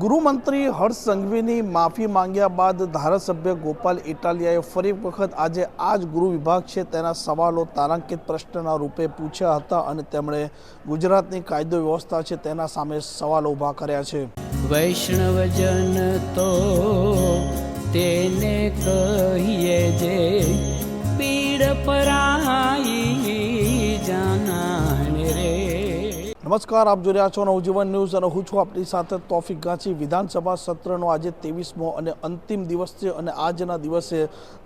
ગૃહમંત્રી હર્ષ સંઘવીની માફી માંગ્યા બાદ ધારાસભ્ય ગોપાલ ઇટાલિયાએ ફરી વખત આજે આ જ ગૃહ વિભાગ છે તેના સવાલો તારાંકિત પ્રશ્નના રૂપે પૂછ્યા હતા અને તેમણે ગુજરાતની કાયદો વ્યવસ્થા છે તેના સામે સવાલો ઊભા કર્યા છે. વૈષ્ણવજન તો તેને કહીએ જે પીડ પરાઈ જાનાને રે. નમસ્કાર, આપ જોઈ રહ્યા છો નવજીવન ન્યૂઝ અને હું છું આપણી સાથે તોફિક ગાંચી. વિધાનસભા સત્રનો આજે 23મો અને અંતિમ દિવસ છે અને આજના દિવસે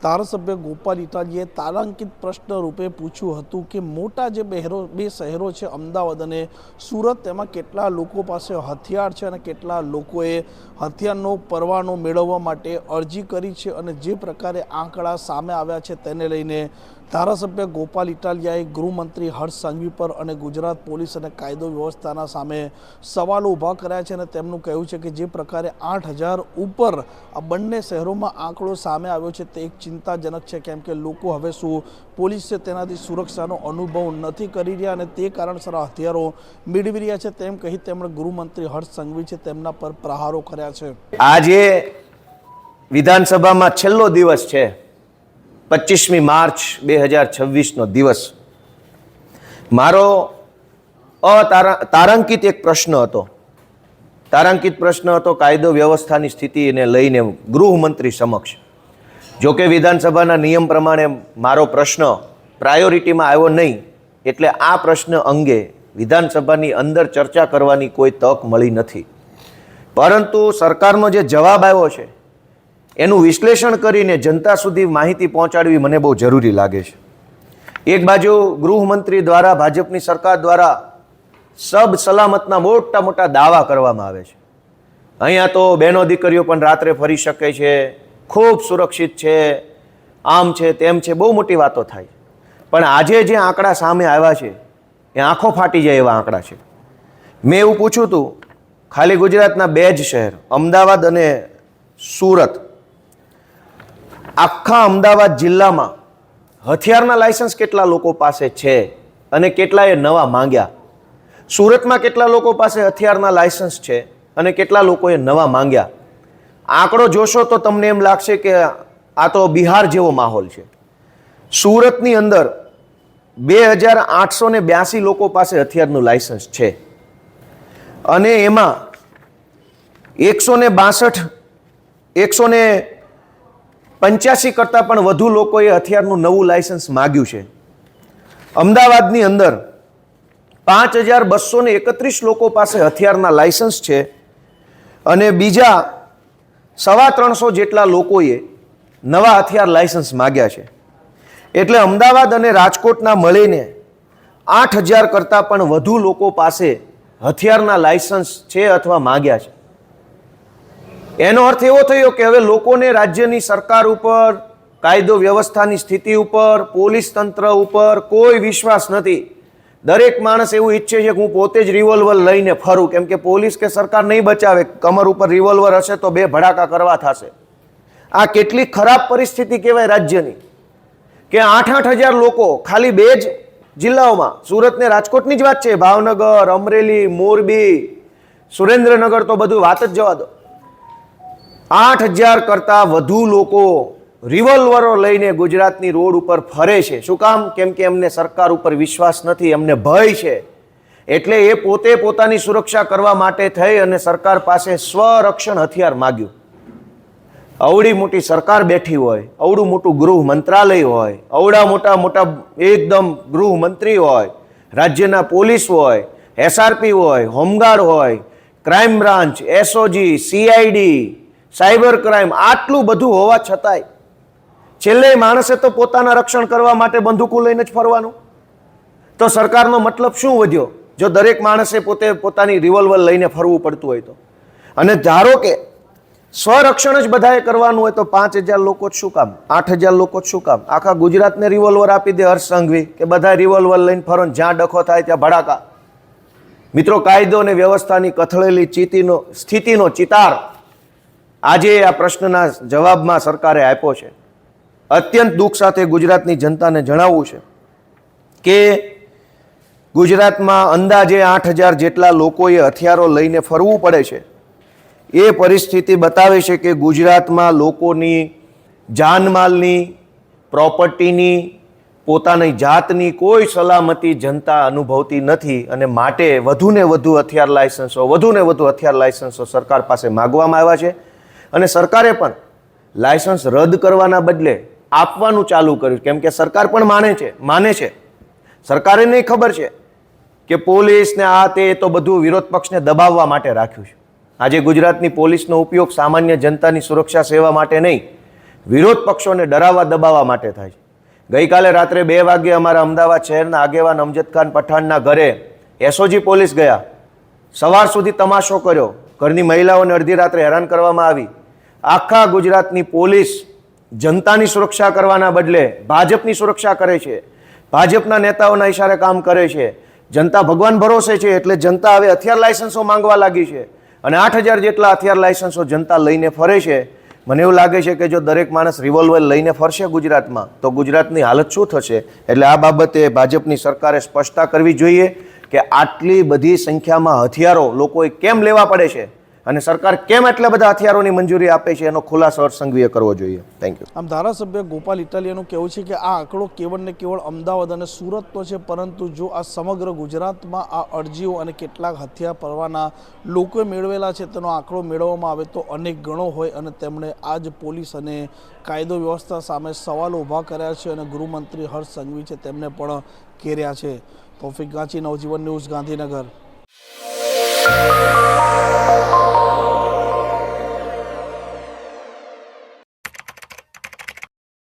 ધારાસભ્ય ગોપાલ ઇટાલિયાએ તારાંકિત પ્રશ્ન રૂપે પૂછ્યું હતું કે મોટા જે બે શહેરો છે અમદાવાદ અને સુરત, તેમાં કેટલા લોકો પાસે હથિયાર છે અને કેટલા લોકોએ હથિયારનો પરવાનો મેળવવા માટે અરજી કરી છે અને જે પ્રકારે આંકડા સામે આવ્યા છે તેને લઈને ધારાસભ્ય ગોપાલ ઇટાલિયાએ ગૃહમંત્રી હર્ષ સંઘવી પર અને ગુજરાત પોલીસ અને કાયદો વ્યવસ્થાના સામે સવાલો ઊભા કર્યા છે અને તેમનું કહેવું છે કે જે પ્રકારે 8,000 ઉપર આ બંને શહેરોમાં આંકડો સામે આવ્યો છે તે એક ચિંતાજનક છે, કેમ કે લોકો હવે શું પોલીસ છે તેનાથી સુરક્ષાનો અનુભવ નથી કરી રહ્યા અને તે કારણસર હથિયારો મેળવી રહ્યા છે તેમ કહી તેમણે ગૃહમંત્રી હર્ષ સંઘવી છે તેમના પર પ્રહારો કર્યા છે. આજે વિધાનસભામાં છેલ્લો દિવસ છે, 25મી માર્ચ 2026નો દિવસ. મારો તારાંકિત એક પ્રશ્ન હતો. તારાંકિત પ્રશ્ન હતો કાયદો વ્યવસ્થાની સ્થિતિને લઈને ગૃહમંત્રી સમક્ષ. જો કે વિધાનસભાના નિયમ પ્રમાણે મારો પ્રશ્ન પ્રાયોરિટીમાં આવ્યો નહીં, એટલે આ પ્રશ્ન અંગે વિધાનસભાની અંદર ચર્ચા કરવાની કોઈ તક મળી નથી. પરંતુ સરકારનો જે જવાબ આવ્યો છે એનું વિશ્લેષણ કરીને જનતા સુધી માહિતી પહોંચાડવી મને બહુ જરૂરી લાગે છે. એક બાજુ ગૃહમંત્રી દ્વારા, ભાજપની સરકાર દ્વારા સબ સલામતના મોટા મોટા દાવા કરવામાં આવે છે. અહીંયા તો બહેનો દીકરીઓ પણ રાત્રે ફરી શકે છે, ખૂબ સુરક્ષિત છે, આમ છે તેમ છે, બહુ મોટી વાતો થાય. પણ આજે જે આંકડા સામે આવ્યા છે એ આંખો ફાટી જાય એવા આંકડા છે. મેં એવું પૂછ્યું હતું, ખાલી ગુજરાતના બે જ શહેર અમદાવાદ અને સુરત, આખા અમદાવાદ જિલ્લામાં હથિયારના લાયસન્સ કેટલા લોકો પાસે છે અને કેટલાએ નવા માંગ્યા? સુરતમાં કેટલા લોકો પાસે હથિયારના લાયસન્સ છે અને કેટલા લોકોએ નવા માંગ્યા? આંકડો જોશો તો તમને એમ લાગશે કે આ તો બિહાર જેવો માહોલ છે. સુરતની અંદર 2,882 લોકો પાસે હથિયારનું લાયસન્સ છે અને એમાં 185 કરતાં પણ વધુ લોકોએ હથિયારનું નવું લાયસન્સ માગ્યું છે. અમદાવાદની અંદર 5,231 લોકો પાસે હથિયારના લાયસન્સ છે અને બીજા 350 જેટલા લોકોએ નવા હથિયાર લાયસન્સ માગ્યા છે. એટલે અમદાવાદ અને રાજકોટના મળીને 8,000 કરતાં પણ વધુ લોકો પાસે હથિયારના લાયસન્સ છે અથવા માગ્યા છે. એનો અર્થ એવો થયો કે હવે લોકોને રાજ્યની સરકાર ઉપર, કાયદો વ્યવસ્થાની સ્થિતિ ઉપર, પોલીસ તંત્ર ઉપર કોઈ વિશ્વાસ નથી. દરેક માણસ એવું ઈચ્છે છે કે હું પોતે જ રિવોલ્વર લઈને ફરું, કેમ કે પોલીસ કે સરકાર નહીં બચાવે. કમર ઉપર રિવોલ્વર હશે તો 2 ભડાકા કરવા થશે. આ કેટલી ખરાબ પરિસ્થિતિ કહેવાય રાજ્યની, કે 8,000 લોકો ખાલી 2 જ જિલ્લાઓમાં, સુરત ને રાજકોટની જ વાત છે, ભાવનગર, અમરેલી, મોરબી, સુરેન્દ્રનગર તો બધું વાત જ જવા દો. 8,000 કરતાં વધુ લોકો રિવોલ્વરો લઈને ગુજરાતની રોડ ઉપર ફરે છે. શું કામ? કેમ કે એમને સરકાર ઉપર વિશ્વાસ નથી, એમને ભય છે. એટલે એ પોતે પોતાની સુરક્ષા કરવા માટે થઈ અને સરકાર પાસે સ્વરક્ષણ હથિયાર માગ્યું. અવડી મોટી સરકાર બેઠી હોય, અવડું મોટું ગૃહ મંત્રાલય હોય, અવડા મોટા મોટા એકદમ ગૃહમંત્રી હોય, રાજ્યના પોલીસ હોય, SRP હોય, હોમગાર્ડ હોય, crime branch, SOG, CID, cyber crime, આટલું બધું હોવા છતાંય છેલ્લે માણસે તો પોતાના રક્ષણ કરવા માટે બંદૂકો લઈને જ ફરવાનું. તો સરકારનો મતલબ શું વધ્યો જો દરેક માણસે પોતે પોતાની રિવોલ્વર લઈને ફરવું પડતું હોય તો? અને ધારો કે સ્વરક્ષણ જ બધાએ કરવાનું હોય તો 5,000 લોકો જ શું કામ? 8,000 લોકો જ શું કામ? આખા ગુજરાતને રિવોલ્વર આપી દે હર્ષ સંઘવી કે બધા રિવોલ્વર લઈને ફરો, જ્યાં ડખો થાય ત્યાં ભડાકા. મિત્રો, કાયદો અને વ્યવસ્થાની કથળેલી સ્થિતિનો ચિતાર આજે આ પ્રશ્નના જવાબમાં સરકારે આપ્યો છે. અત્યંત દુઃખ સાથે ગુજરાતની જનતાને જણાવવું છે કે ગુજરાતમાં અંદાજે 8,000 જેટલા લોકોએ હથિયારો લઈને ફરવું પડે છે. એ પરિસ્થિતિ બતાવે છે કે ગુજરાતમાં લોકોની જાનમાલની, પ્રોપર્ટીની, પોતાની જાતની કોઈ સલામતી જનતા અનુભવતી નથી અને માટે વધુને વધુ હથિયાર લાયસન્સો સરકાર પાસે માગવામાં આવ્યા છે અને સરકારે પણ લાયસન્સ રદ કરવાના બદલે આપવાનું ચાલુ કર્યું, કેમ કે સરકાર પણ માને છે સરકારે નહીં ખબર છે કે પોલીસને આ તે તો બધું વિરોધ પક્ષને દબાવવા માટે રાખ્યું છે. આજે ગુજરાતની પોલીસનો ઉપયોગ સામાન્ય જનતાની સુરક્ષા સેવા માટે નહીં, વિરોધ પક્ષોને ડરાવવા દબાવવા માટે થાય છે. ગઈકાલે રાત્રે 2 વાગ્યે અમારા અમદાવાદ શહેરના આગેવાન અમજદ ખાન પઠાણના ઘરે એસઓજી પોલીસ ગયા, સવાર સુધી તમાશો કર્યો, ઘરની મહિલાઓને અડધી રાત્રે હેરાન કરવામાં આવી. આખા ગુજરાતની પોલીસ જનતાની સુરક્ષા કરવાના બદલે ભાજપની સુરક્ષા કરે છે, ભાજપના નેતાઓના ઈશારે કામ કરે છે. જનતા ભગવાન ભરોસે છે એટલે જનતા હવે હથિયાર લાયસન્સો માંગવા લાગી છે અને 8000 જેટલા હથિયાર લાયસન્સો જનતા લઈને ફરે છે. મને એવું લાગે છે કે જો દરેક માણસ રિવોલ્વર લઈને ફરશે ગુજરાતમાં તો ગુજરાતની હાલત શું થશે. એટલે આ બાબતે ભાજપની સરકારે સ્પષ્ટતા કરવી જોઈએ કે આટલી બધી સંખ્યામાં હથિયારો લોકોએ કેમ લેવા પડે છે અને સરકાર કેમ એટલા બધા હથિયારોની મંજૂરી આપે છે એનો ખુલાસો અર્થસંઘવીએ કરવો જોઈએ. Thank you. આમ ધારાસભ્ય ગોપાલ ઇટાલિયાનું કહેવું છે કે આ આંકડો કેવળ ને કેવળ અમદાવાદ અને સુરતનો છે, પરંતુ જો આ સમગ્ર ગુજરાતમાં આ અરજીઓ અને કેટલાક હથિયાર પરવાના લોકોએ મેળવેલા છે તેનો આંકડો મેળવવામાં આવે તો અનેક ગણો હોય અને તેમણે આજ પોલીસ અને કાયદો વ્યવસ્થા સામે સવાલો ઊભા કર્યા છે અને ગૃહમંત્રી હર્ષ સંઘવી છે તેમને પણ ઘેર્યા છે. તૌફિક ગાંચી, નવજીવન ન્યૂઝ, ગાંધીનગર.